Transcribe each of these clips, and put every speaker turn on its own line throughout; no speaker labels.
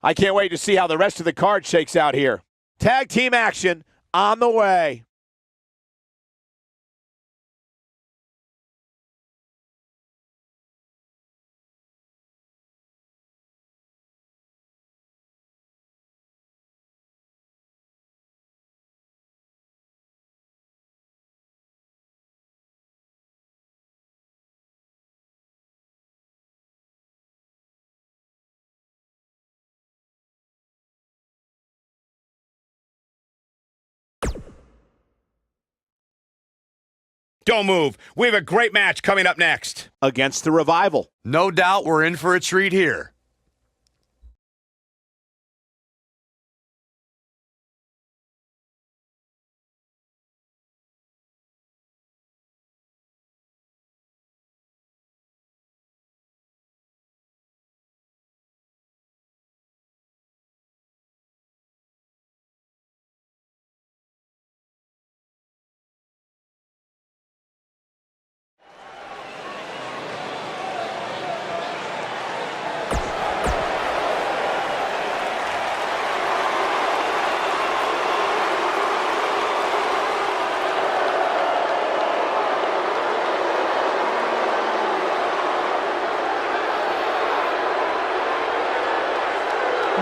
I can't wait to see how the rest of the card shakes out here. Tag team action on the way.
Don't move. We have a great match coming up next.
Against the Revival.
No doubt we're in for a treat here.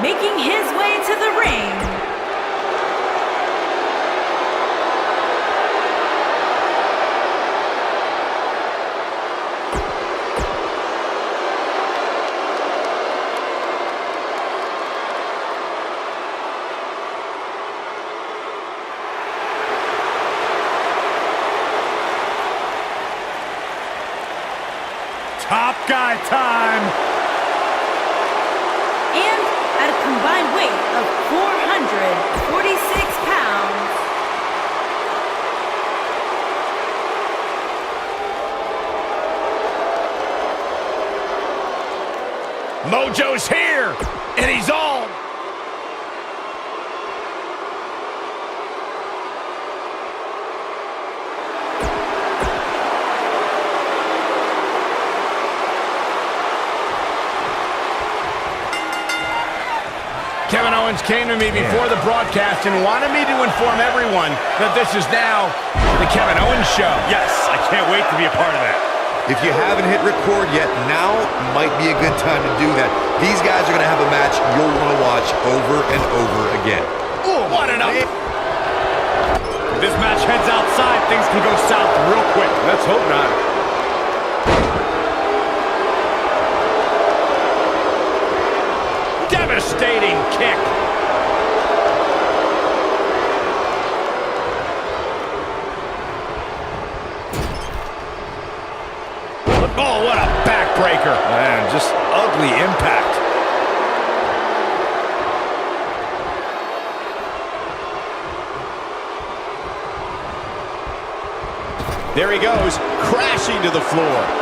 Making his way to the ring,
Top guy time.
and at a combined weight of 446 pounds,
Mojo's here, and he's on. Kevin Owens came to me before the broadcast and wanted me to inform everyone that this is now the Kevin Owens Show.
Yes, I can't wait to be a part of that.
If you haven't hit record yet, now might be a good time to do that. These guys are going to have a match you'll want to watch over and over again.
Oh, what an up!
If this match heads outside, things can go south real quick. Let's hope not.
Devastating kick. Oh, what a backbreaker.
Man, just ugly impact.
There he goes, crashing to the floor.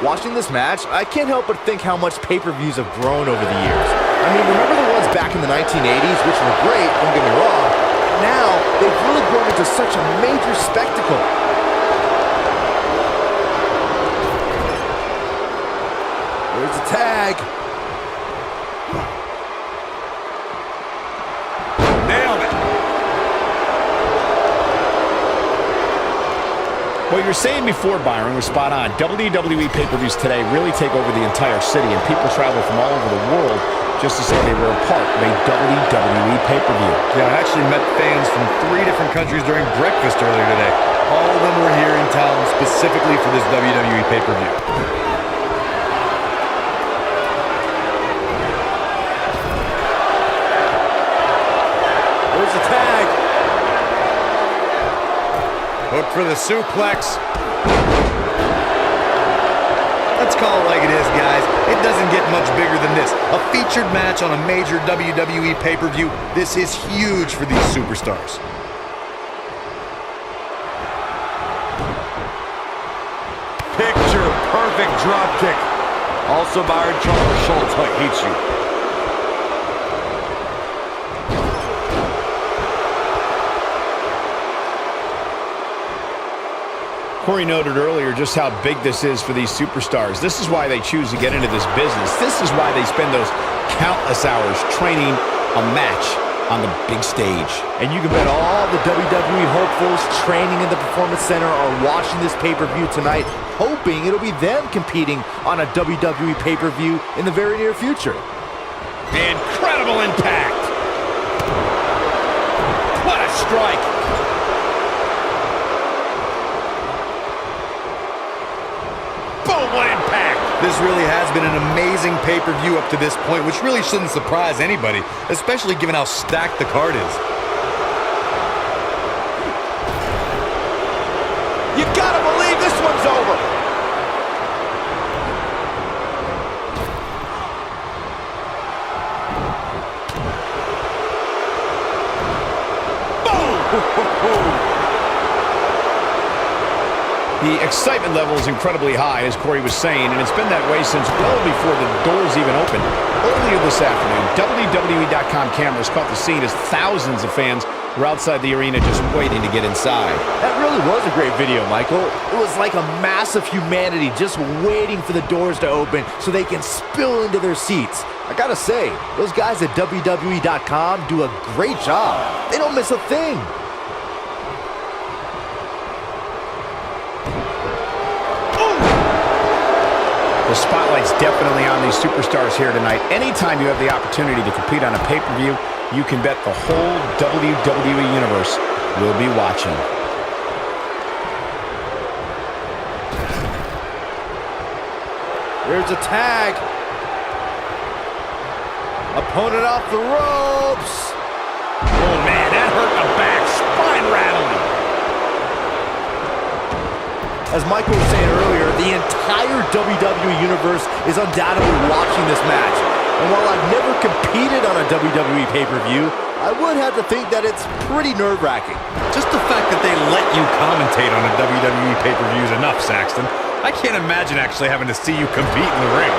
Watching this match, I can't help but think how much pay-per-views have grown over the years. I mean, remember the ones back in the 1980s, which were great, don't get me wrong. Now, they've really grown into such a major spectacle. There's a tag.
Nailed it.
What you were saying before, Byron, was spot on. WWE pay-per-views today really take over the entire city, and people travel from all over the world just to say they were a part of a WWE pay-per-view.
Yeah, I actually met fans from 3 different countries during breakfast earlier today. All of them were here in town specifically for this WWE pay-per-view.
There's a tag.
Hook for the suplex. Let's call it like it is, guys. It doesn't get much bigger than this. A featured match on a major WWE pay-per-view. This is huge for these superstars.
perfect drop kick. Also, Byron, Charles Schultz hates you.
Corey noted earlier just how big this is for these superstars. This is why they choose to get into this business. This is why they spend those countless hours training a match on the big stage.
And you can bet all the WWE hopefuls training in the Performance Center are watching this pay-per-view tonight, hoping it'll be them competing on a WWE pay-per-view in the very near future.
Incredible impact. What a strike. Boom, what impact.
This really has been an amazing pay-per-view up to this point, which really shouldn't surprise anybody, especially given how stacked the card is.
You gotta believe this one's over.
The excitement level is incredibly high, as Corey was saying, and it's been that way since well before the doors even opened. Earlier this afternoon, WWE.com cameras caught the scene as thousands of fans were outside the arena just waiting to get inside.
That really was a great video, Michael. It was like a mass of humanity just waiting for the doors to open so they can spill into their seats. I gotta say, those guys at WWE.com do a great job. They don't miss a thing.
The spotlight's definitely on these superstars here tonight. Anytime you have the opportunity to compete on a pay-per-view, you can bet the whole WWE Universe will be watching.
There's a tag. Opponent off the ropes.
Oh, man, that hurt the back. Spine rattling.
As Michael was saying earlier, the entire WWE Universe is undoubtedly watching this match. And while I've never competed on a WWE pay-per-view, I would have to think that it's pretty nerve-wracking.
Just the fact that they let you commentate on a WWE pay-per-view is enough, Saxton. I can't imagine actually having to see you compete in the ring.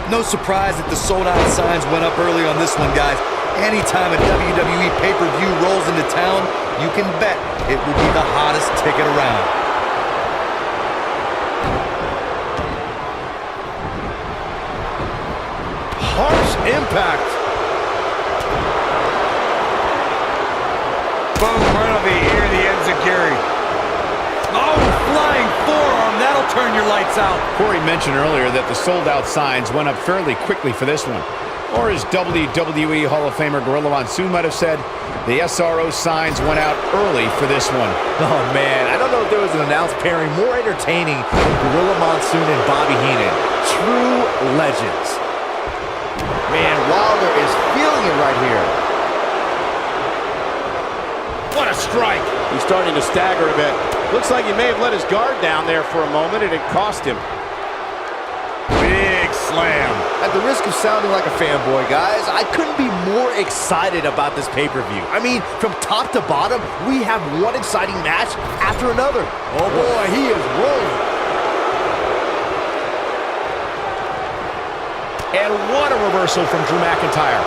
No surprise that the sold-out signs went up early on this one, guys. Anytime a WWE pay-per-view rolls into town, you can bet it will be the hottest ticket around.
Harsh impact.
Boom, right on the ear, the enziguri. Oh, flying forearm, that'll turn your lights out.
Corey mentioned earlier that the sold-out signs went up fairly quickly for this one. Or as WWE Hall of Famer Gorilla Monsoon might have said, the SRO signs went out early for this one.
Oh, man, I don't know if there was an announced pairing more entertaining than Gorilla Monsoon and Bobby Heenan. True legends. Man, Wilder is feeling it right here.
What a strike.
He's starting to stagger a bit. Looks like he may have let his guard down there for a moment, and it cost him.
Big slam.
At the risk of sounding like a fanboy, guys, I couldn't be more excited about this pay-per-view. I mean, from top to bottom, we have one exciting match after another. Oh boy, he is rolling.
And what a reversal from Drew McIntyre.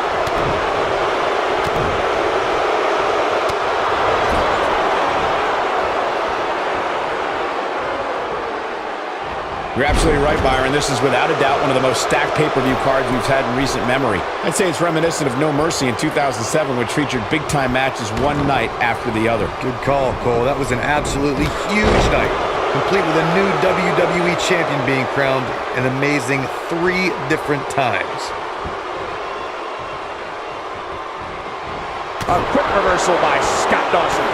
You're absolutely right, Byron. This is without a doubt one of the most stacked pay-per-view cards we've had in recent memory. I'd say it's reminiscent of No Mercy in 2007, which featured big-time matches one night after the other.
Good call, Cole. That was an absolutely huge night, complete with a new WWE champion being crowned an amazing 3 different times.
A quick reversal by Scott Dawson.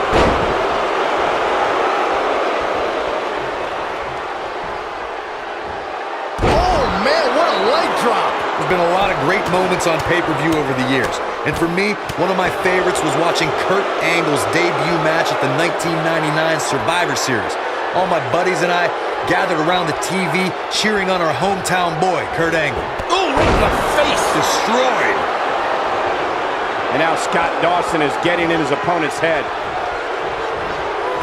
There's been a lot of great moments on pay-per-view over the years. And for me, one of my favorites was watching Kurt Angle's debut match at the 1999 Survivor Series. All my buddies and I gathered around the TV cheering on our hometown boy, Kurt Angle.
Oh, right in the face.
Destroyed.
And now Scott Dawson is getting in his opponent's head.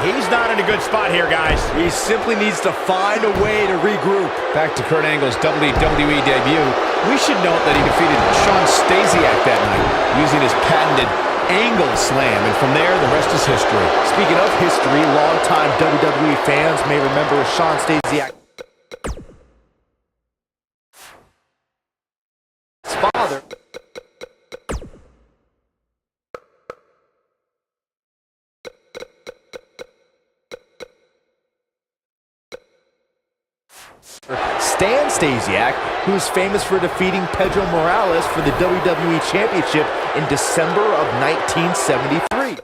He's not in a good spot here, guys.
He simply needs to find a way to regroup.
Back to Kurt Angle's WWE debut. We should note that he defeated Shawn Stasiak that night using his patented Angle Slam, and from there, the rest is history.
Speaking of history, longtime WWE fans may remember Shawn Stasiak's father. Stan Stasiak, who is famous for defeating Pedro Morales for the WWE Championship in December of 1973.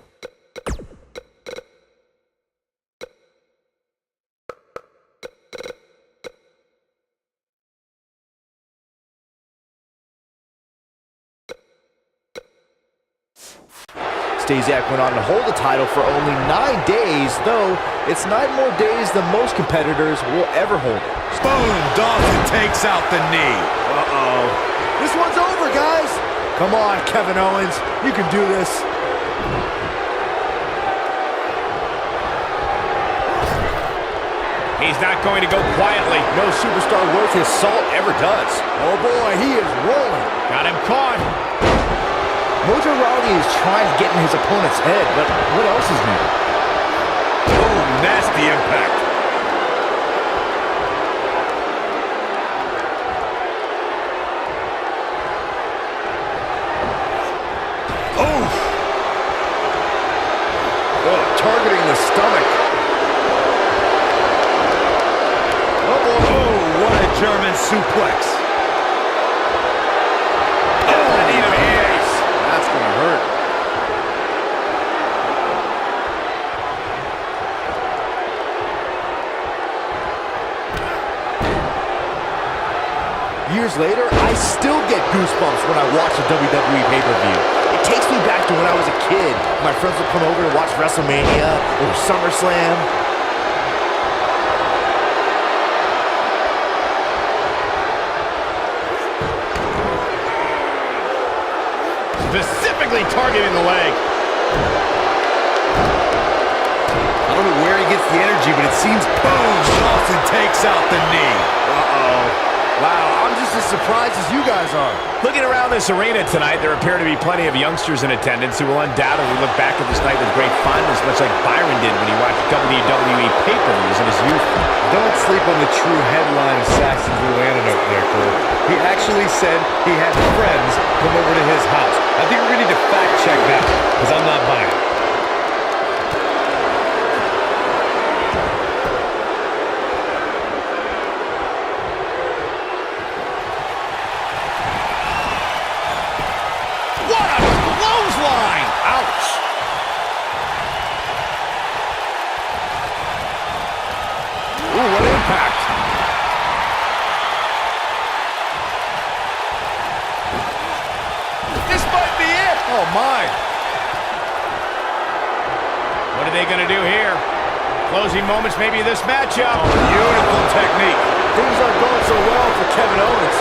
Stasiak went on to hold the title for only 9 days, though it's 9 more days than most competitors will ever hold it.
Boom! Dawson takes out the knee.
Uh-oh. This one's over, guys. Come on, Kevin Owens. You can do this.
He's not going to go quietly.
No superstar worth his salt ever does. Oh, boy, he is rolling.
Got him caught.
Mojo Rawley is trying to get in his opponent's head, but what else is new?
Oh, nasty impact.
Targeting the stomach.
Oh, what a German suplex.
That's going to hurt. Years later, I still get goosebumps when I watch a WWE pay-per-view. It takes me back to when I was a kid. My friends would come over to watch WrestleMania or SummerSlam.
Specifically targeting the leg.
I don't know where he gets the energy, but it seems, boom, Dawson takes out the knee.
Uh-oh. Wow, I'm just as surprised as you guys are.
Looking around this arena tonight, there appear to be plenty of youngsters in attendance who will undoubtedly look back at this night with great fondness, much like Byron did when he watched WWE pay-per-views in his youth.
Don't sleep on the true headline of Saxon's little antidote there, Cole. He actually said he had friends come over to his house. I think we're going to need to fact-check that, because I'm not buying it.
Oh, my.
What are they going to do here? Closing moments, maybe this matchup.
Beautiful technique.
Things aren't going so well for Kevin Owens.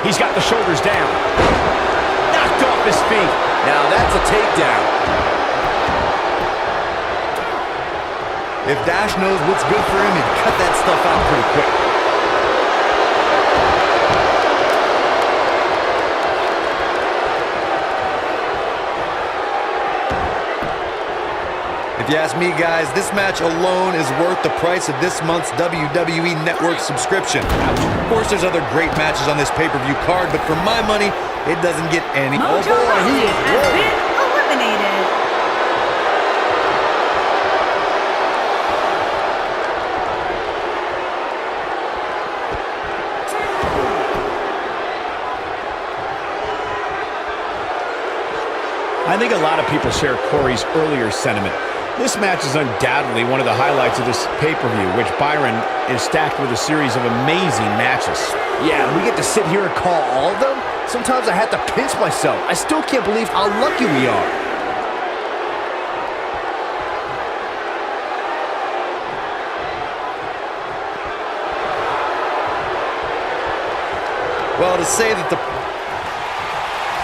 He's got the shoulders down. Knocked off his feet.
Now that's a takedown.
If Dash knows what's good for him, he'd cut that stuff out pretty quick. If you ask me, guys, this match alone is worth the price of this month's WWE Network subscription. Of course, there's other great matches on this pay-per-view card, but for my money, it doesn't get any.
Mojo Rawley has been eliminated.
I think a lot of people share Corey's earlier sentiment. This match is undoubtedly one of the highlights of this pay-per-view, which Byron is stacked with a series of amazing matches.
Yeah, we get to sit here and call all of them. Sometimes I have to pinch myself. I still can't believe how lucky we are.
Well, to say that the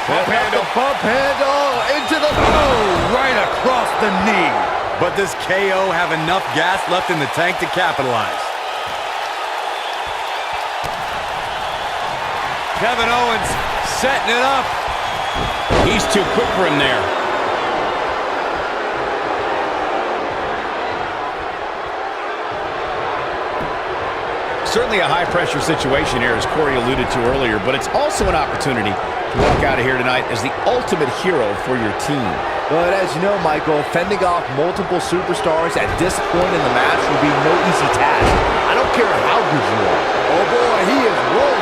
Bump handle into the right across the knee. But does KO have enough gas left in the tank to capitalize? Kevin Owens setting it up.
He's too quick for him there. Certainly a high-pressure situation here, as Corey alluded to earlier, but it's also an opportunity to walk out of here tonight as the ultimate hero for your team.
But as you know, Michael, fending off multiple superstars at this point in the match will be no easy task. I don't care how good you are. Oh boy, he is rolling.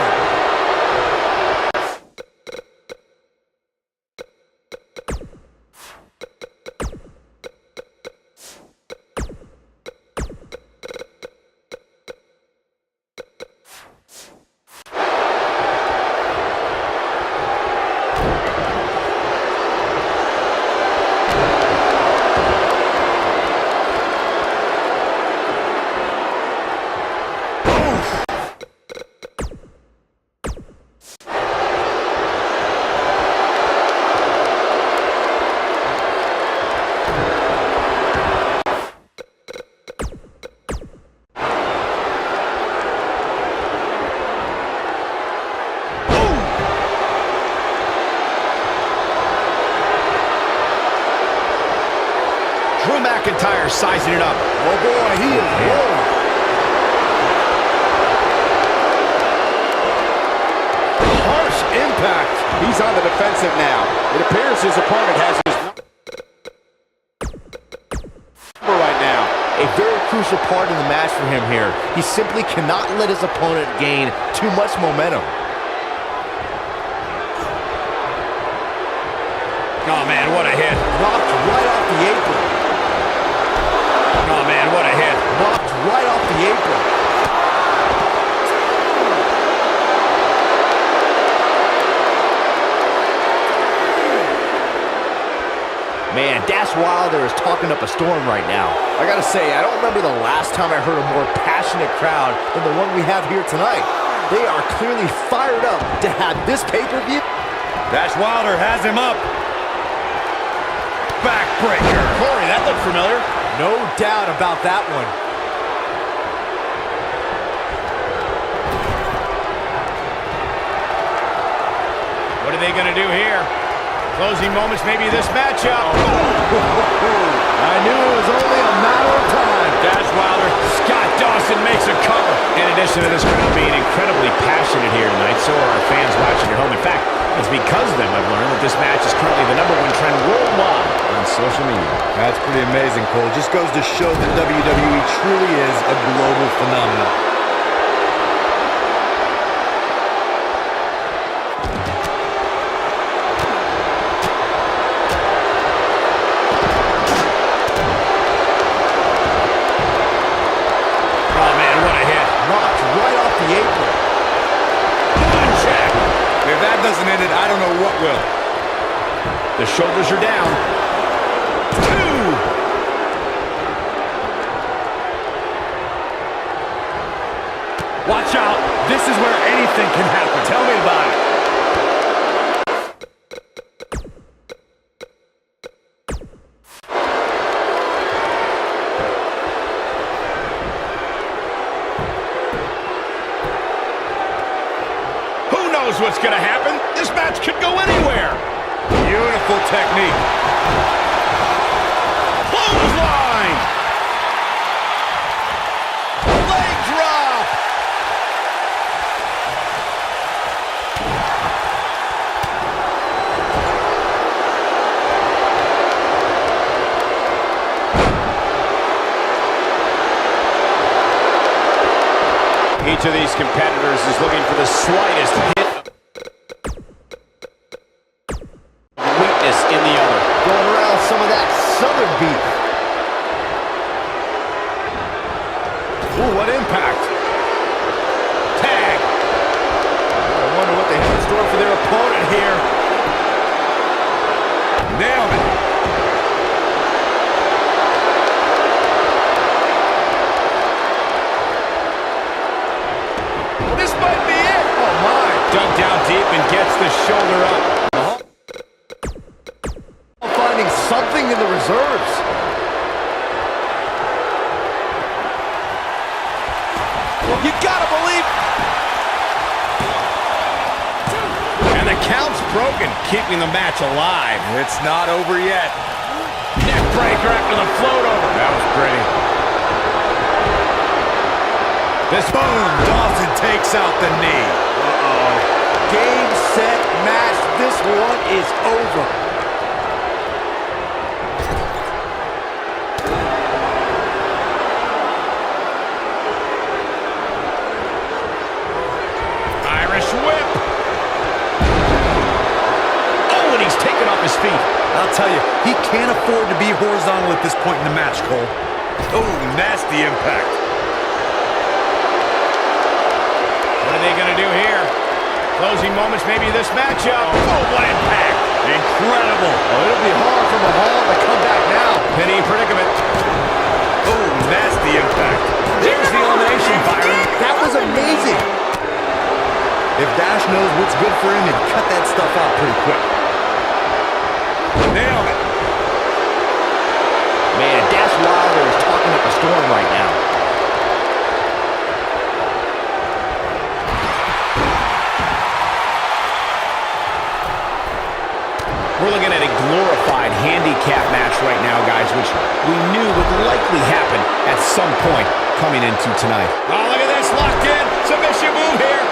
Drew McIntyre sizing it up.
Oh boy, he is rolling.
Harsh impact. He's on the defensive now. It appears his opponent has his number right now.
A very crucial part in the match for him here. He simply cannot let his opponent gain too much momentum.
Oh, man, what a hit.
Knocked right off the apron.
Oh, man, what a hit.
Knocked right off the apron. Man, Dash Wilder is talking up a storm right now. I gotta say, I don't remember the last time I heard a more passionate crowd than the one we have here tonight. They are clearly fired up to have this pay-per-view.
Dash Wilder has him up. Backbreaker.
Corey, that looked familiar.
No doubt about that one.
What are they going to do here? Closing moments, maybe this matchup.
I knew it was only a matter of time.
Dash Wilder. Scott Dawson makes a cover. In addition to this crowd being incredibly passionate here tonight, so are our fans watching at home. In fact, it's because of them I've learned that this match is currently the #1 trend worldwide on social media.
That's pretty amazing, Cole. Just goes to show that WWE truly is a global phenomenon.
If that doesn't end it, I don't know what will. The shoulders are down. 2.
Watch out. This is where anything can happen. Tell me about it.
What's going to happen? This match could go anywhere.
Beautiful technique.
Clothesline. Leg drop. Each of these competitors is looking for the slightest hit. In the other.
Going around some of that southern beef.
Ooh, what impact. Tag.
I wonder what they have in store for their opponent here.
Nailed it. This might be it.
Oh, my.
Dug down deep and gets the shoulder up. broken, keeping the match alive.
It's not over yet.
Neck breaker after the float over.
That was pretty. This boom, Dawson takes out the knee.
Game, set, match. This one is over.
Irish whip. Oh, and he's taken off his feet.
I'll tell you, he can't afford to be horizontal at this point in the match, Cole. Oh, nasty impact.
What are they going to do here? Closing moments, maybe this matchup. Oh, what impact.
Incredible.
Oh, it'll be hard for Mahal to come back now.
Penny predicament.
Oh, nasty impact.
There's the elimination, Byron.
That was amazing.
If Dash knows what's good for him, he'd cut that stuff out pretty quick. Nailed it.
Man, Dash Wilder is talking up a storm right now.
We're looking at a glorified handicap match right now, guys, which we knew would likely happen at some point coming into tonight. Oh, look at this, locked in. Submission move here.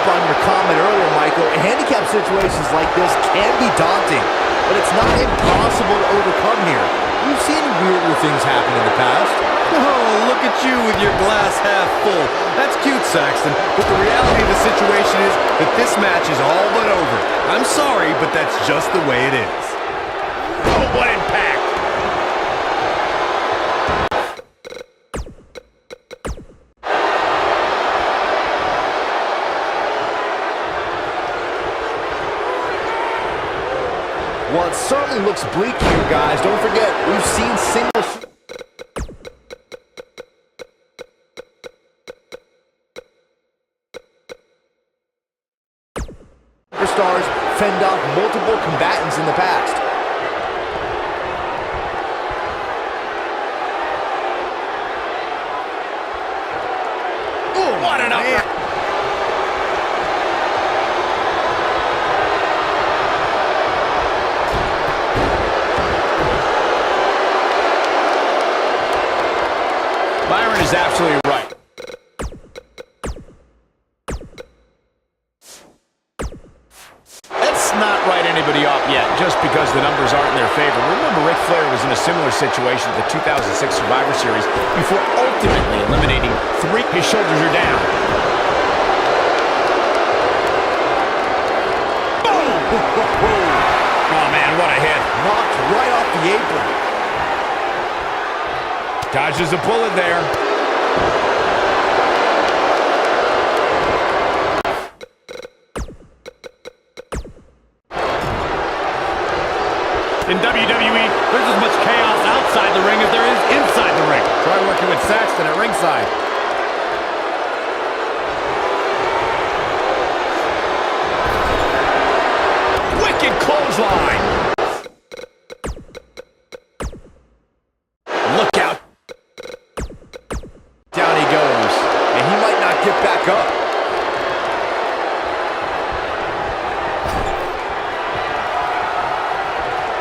On your comment earlier, Michael, handicap situations like this can be daunting, but it's not impossible to overcome here. We've seen weirder things happen in the past.
Oh, look at you with your glass half full. That's cute, Saxton, but the reality of the situation is that this match is all but over. I'm sorry, but that's just the way it is.
Oh, what impact!
Well, it certainly looks bleak here, guys. Don't forget, we've seen singles. Stars fend off multiple combatants in the past.
Ooh, what an upper! Byron is absolutely right. Let's not write anybody off yet, just because the numbers aren't in their favor. Remember, Ric Flair was in a similar situation at the 2006 Survivor Series before ultimately eliminating three. His shoulders are down. Boom! Oh, man, what a hit.
Knocked right off the apron.
Dodges a bullet there. In WWE, there's as much chaos outside the ring as there is inside the ring. Try working with Saxton at ringside. Wicked clothesline. Look out.
Down he goes, and he might not get back up.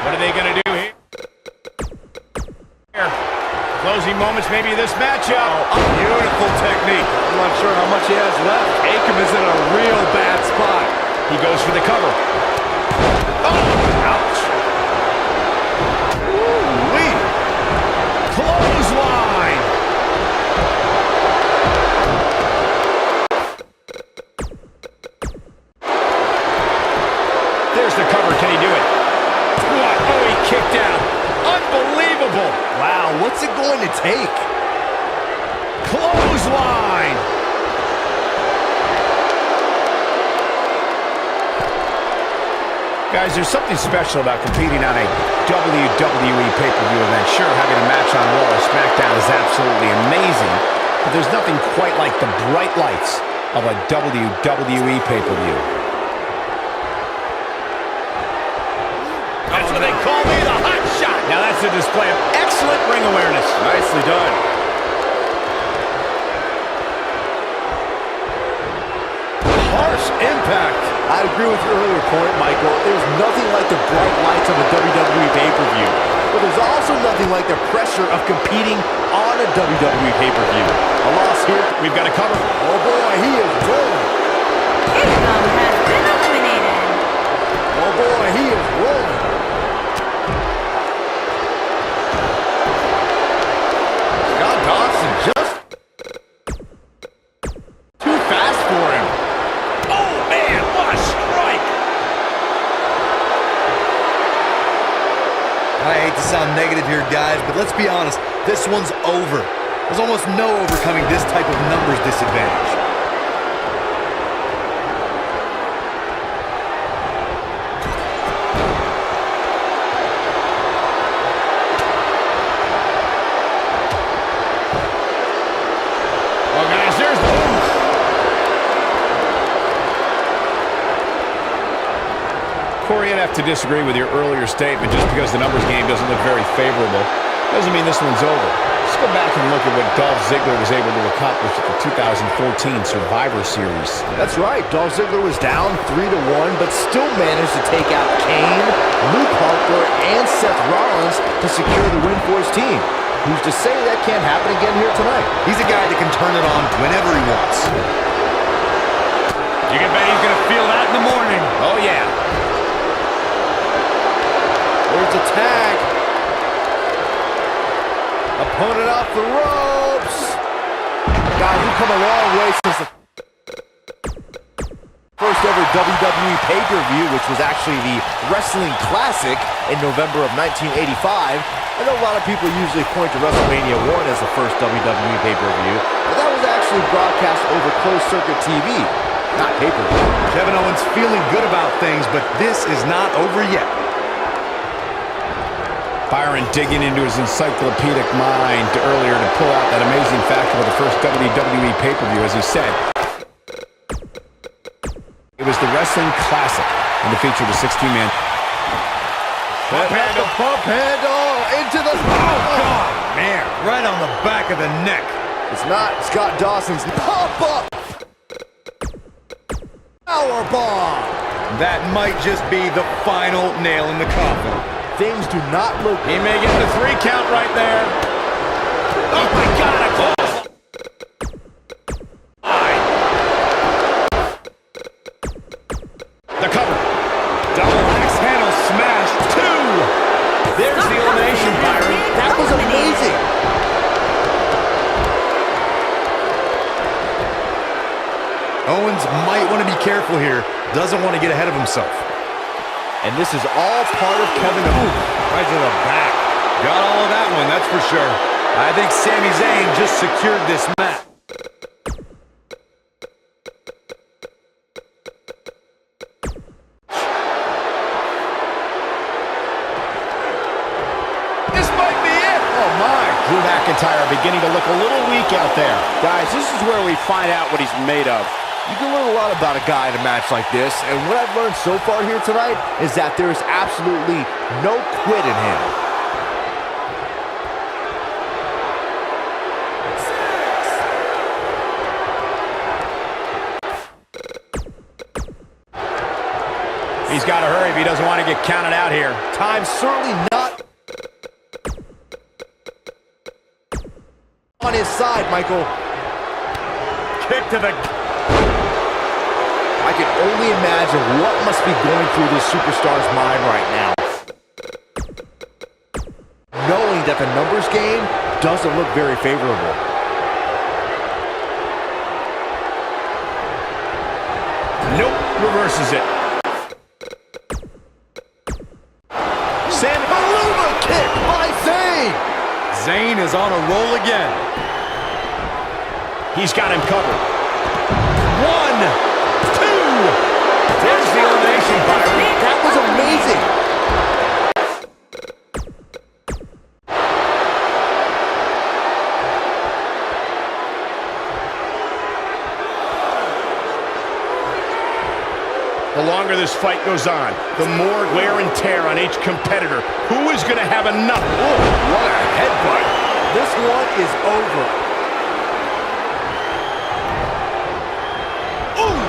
What are they going to do here? Closing moments, maybe this matchup.
Beautiful technique. I'm not sure how much he has left. Akam is in a real bad spot.
He goes for the cover. Oh, ouch. Ooh-wee. Clothesline. There's the cover. Can he do it? What? Oh, he kicked out. Unbelievable.
Wow, what's it going to take?
Clothesline. Guys, there's something special about competing on a WWE pay-per-view event. Sure, having a match on Raw or SmackDown is absolutely amazing, but there's nothing quite like the bright lights of a WWE pay-per-view.
That's what they call me, the hot shot. Now that's a display of excellent ring awareness.
Nicely done.
Harsh impact.
I agree with your earlier point, Michael. There's nothing like the bright lights of a WWE pay-per-view. But there's also nothing like the pressure of competing on a WWE pay-per-view. A loss here.
We've got to cover.
Oh boy, he is rolling.
Income has been eliminated.
Oh boy, he is rolling. Scott Dawson just too fast for him.
Oh, man, what a strike.
I hate to sound negative here, guys, but let's be honest, this one's over. There's almost no overcoming this type of numbers disadvantage.
Well, guys, there's the move. Corey, I'd have to disagree with your earlier statement. Just because the numbers game doesn't look very favorable doesn't mean this one's over. Let's go back and look at what Dolph Ziggler was able to accomplish at the 2014 Survivor Series.
That's right. Dolph Ziggler was down 3-1, but still managed to take out Kane, Luke Harper, and Seth Rollins to secure the win for his team. Who's to say that can't happen again here tonight?
He's a guy that can turn it on whenever he wants.
You can bet he's going to feel that in the morning.
Oh, yeah.
There's a tag. Opponent off the ropes. Guys, we've come a long way since the first ever WWE pay-per-view, which was actually the Wrestling Classic in November of 1985. I know a lot of people usually point to WrestleMania 1 as the first WWE pay-per-view, but that was actually broadcast over closed-circuit TV, not pay-per-view.
Kevin Owens feeling good about things, but this is not over yet.
Byron digging into his encyclopedic mind earlier to pull out that amazing fact about the first WWE pay-per-view. As he said, it was the Wrestling Classic, and it featured a 16-man
Bump handle.
Bump handle into the...
Oh, God, man. Right on the back of the neck.
It's not Scott Dawson's pop-up. Powerbomb.
That might just be the final nail in the coffin.
Things do not look...
He may get the 3 count right there. Oh, my God, a close. The cover.
Double axe handle smash. 2.
There's the elimination, Byron.
That was amazing.
Owens might want to be careful here. Doesn't want to get ahead of himself.
And this is all part of Kevin Owens.
Right to the back. Got all of that one, that's for sure.
I think Sami Zayn just secured this match.
This might be it.
Oh, my.
Drew McIntyre beginning to look a little weak out there.
Guys, this is where we find out what he's made of.
You can learn a lot about a guy in a match like this, and what I've learned so far here tonight is that there is absolutely no quit in him.
He's got to hurry if he doesn't want to get counted out here.
Time's certainly not on his side, Michael.
Kick to the...
I can only imagine what must be going through this superstar's mind right now. Knowing that the numbers game doesn't look very favorable.
Nope, reverses it.
Balloon kick by Zayn.
Zayn is on a roll again.
He's got him covered. 1, 2. There's the elimination, Byron.
That was amazing.
The longer this fight goes on, the more wear and tear on each competitor. Who is going to have enough? Oh, what a headbutt.
This one is over.
Ooh.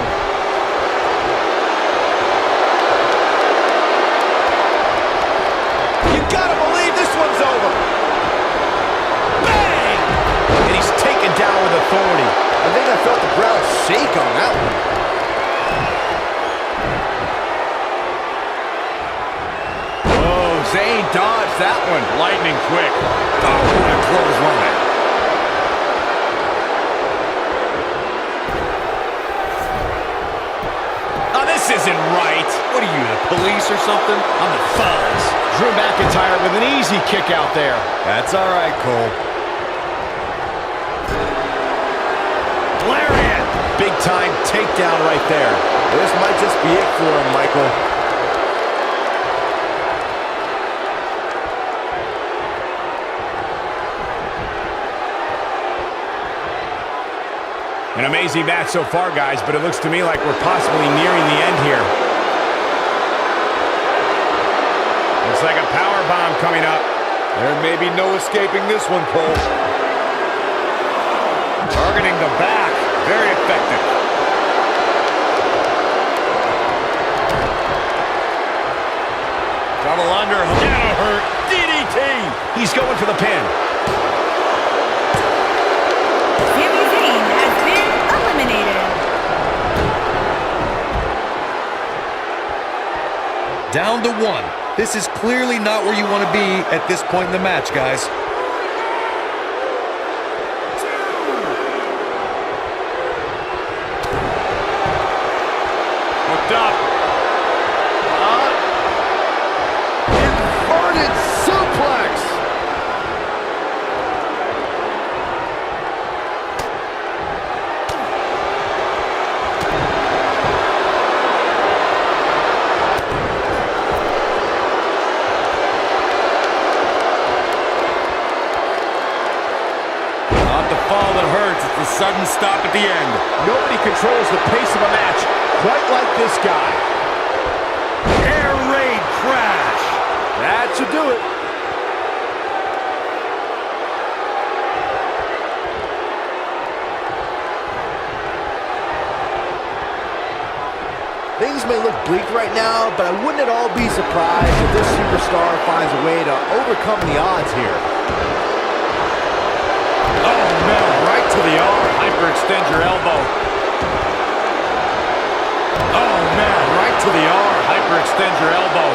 You gotta believe this one's over. Bang!
And he's taken down with authority.
I think I felt the ground shake on that one.
Zayn dodged that one lightning quick. Oh, what a clothesline.
Oh, this isn't right.
What are you, the police or something?
I'm the Fuzz. Drew McIntyre with an easy kick out there.
That's all right, Cole.
Lariat. Big time takedown right there.
This might just be it for him, Michael.
An amazing match so far, guys, but it looks to me like we're possibly nearing the end here. Looks like a power bomb coming up.
There may be no escaping this one, Cole.
Targeting the back. Very effective.
Double under. That'll hurt. DDT. He's going for the pin.
Down to one. This is clearly not where you want to be at this point in the match, guys.
Hooked up.
Inverted suplex.
Fall that hurts. It's the sudden stop at the end.
Nobody controls the pace of a match quite like this guy.
Air raid crash.
That should do it. Things may look bleak right now, but I wouldn't at all be surprised if this superstar finds a way to overcome the odds here.
Oh, man, right to the arm. Hyperextend your elbow. Oh, man, right to the arm. Hyperextend your elbow.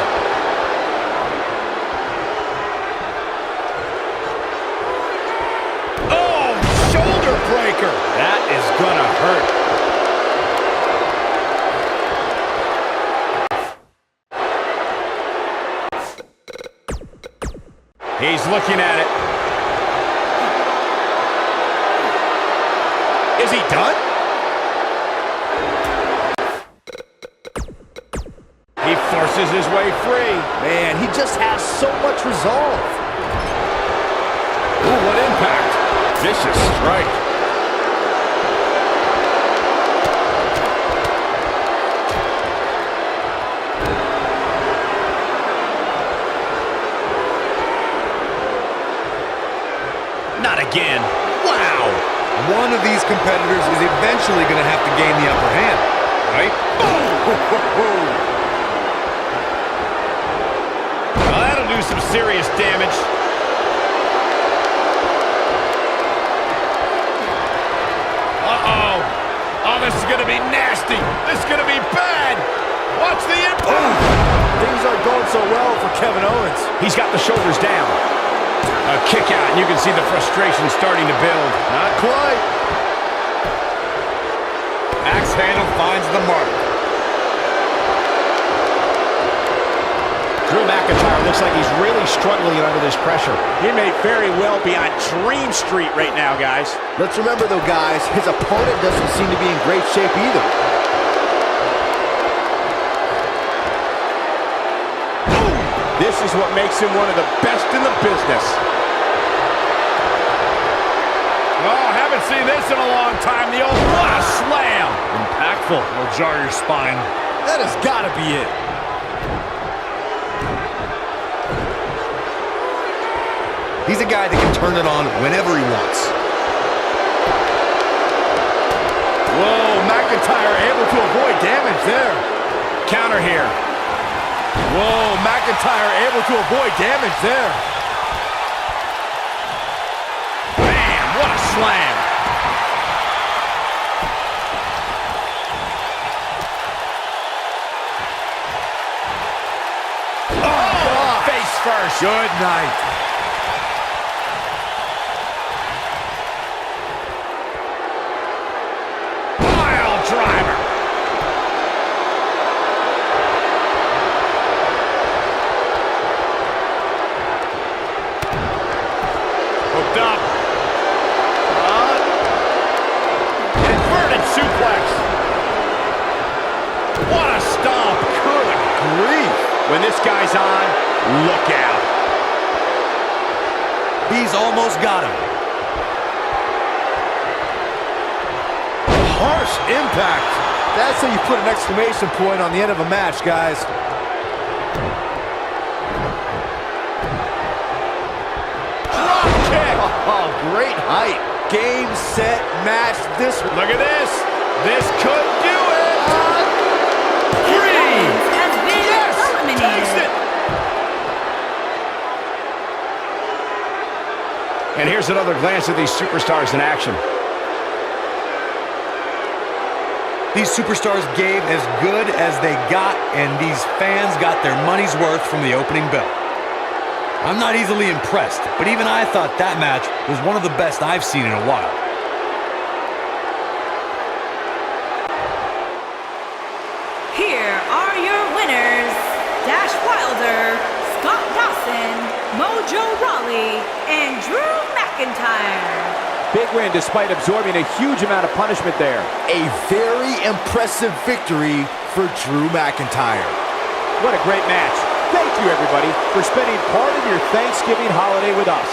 Oh, shoulder breaker.
That is gonna hurt.
He's looking at it. Is he done? He forces his way free.
Man, he just has so much resolve.
Ooh, what impact. Vicious strike.
Not again. Wow.
One of these competitors is eventually going to have to gain the upper hand, right?
Well, that'll do some serious damage. Uh-oh. Oh, this is going to be nasty. This is going to be bad. Watch the impact.
Things aren't going so well for Kevin Owens.
He's got the shoulders down. A kick out, and you can see the frustration starting to build.
Not quite.
Axe handle finds the mark.
Drew McIntyre looks like he's really struggling under this pressure.
He may very well be on Dream Street right now, guys.
Let's remember, though, guys, his opponent doesn't seem to be in great shape either.
This is what makes him one of the best in the business.
Oh, haven't seen this in a long time. The old slam.
Impactful. Will jar your spine.
That has got to be it. He's a guy that can turn it on whenever he wants.
Whoa, McIntyre able to avoid damage there.
Counter here.
Whoa, McIntyre able to avoid damage there.
Bam! What a slam!
Oh, face first. Good night.
Driver. Hooked up. Inverted suplex. What a stomp. Good grief. When this guy's on, look out.
He's almost got him.
Harsh impact. That's how you put an exclamation point on the end of a match, guys.
Drop kick.
Oh, great height. Game, set, match.
Look at this. This could do it.
Three has been eliminated.
And here's another glance at these superstars in action.
These superstars gave as good as they got, and these fans got their money's worth from the opening bell. I'm not easily impressed, but even I thought that match was one of the best I've seen in a while.
Here are your winners: Dash Wilder, Scott Dawson, Mojo Rawley, and Drew McIntyre.
Big win despite absorbing a huge amount of punishment there.
A very impressive victory for Drew McIntyre.
What a great match. Thank you, everybody, for spending part of your Thanksgiving holiday with us.